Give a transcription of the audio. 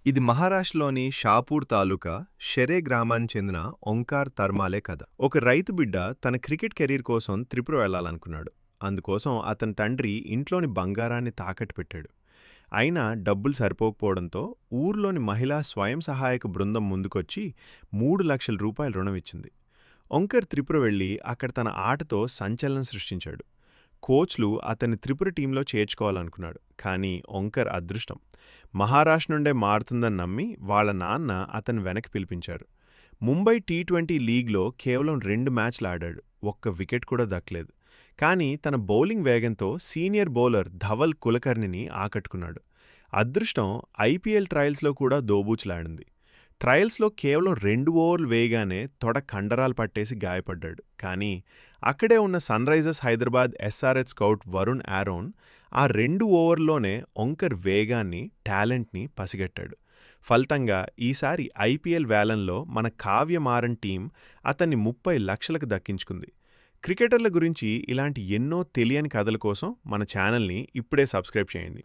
ఇది మహారాష్ట్రలోని షాపూర్ తాలూకా షెరే గ్రామానికి చెందిన ఓంకార్ తర్మాలే కథ. ఒక రైతు బిడ్డ తన క్రికెట్ కెరీర్ కోసం త్రిపుర వెళ్లాలనుకున్నాడు. అందుకోసం అతని తండ్రి ఇంట్లోని బంగారాన్ని తాకట్టు పెట్టాడు. అయినా డబ్బులు సరిపోకపోవడంతో ఊర్లోని మహిళా స్వయం సహాయక బృందం ముందుకొచ్చి 3 లక్షల రూపాయల రుణం ఇచ్చింది. ఓంకర్ త్రిపుర వెళ్లి అక్కడ తన ఆటతో సంచలనం సృష్టించాడు. కోచ్లు అతన్ని త్రిపుర టీంలో చేర్చుకోవాలనుకున్నాడు. కానీ ఓంకర్ అదృష్టం మహారాష్ట్ర నుండే మారుతుందని నమ్మి వాళ్ళ నాన్న అతన్ని వెనక్కి పిలిపించారు. ముంబై టీ20 లీగ్లో కేవలం 2 మ్యాచ్లు ఆడాడు. ఒక్క వికెట్ కూడా దక్కలేదు. కానీ తన బౌలింగ్ వేగంతో సీనియర్ బౌలర్ ధవల్ కులకర్ణిని ఆకట్టుకున్నాడు. అదృష్టం ఐపీఎల్ ట్రయల్స్లో కూడా దోబూచులాడింది. ట్రయల్స్లో కేవలం 2 ఓవర్లు వేయగానే తొడ కండరాలు పట్టేసి గాయపడ్డాడు. కానీ అక్కడే ఉన్న Sunrisers Hyderabad SRH scout Varun Aaron ఆ 2 ఓవర్లోనే ఓంకర్ వేగాన్ని, టాలెంట్ని పసిగట్టాడు. ఫలితంగా ఈసారి ఐపీఎల్ వేలంలో మన కావ్య మారన్ టీం అతన్ని 30 లక్షలకు దక్కించుకుంది. క్రికెటర్ల గురించి ఇలాంటి ఎన్నో తెలియని కథల కోసం మన ఛానల్ని ఇప్పుడే సబ్స్క్రైబ్ చేయండి.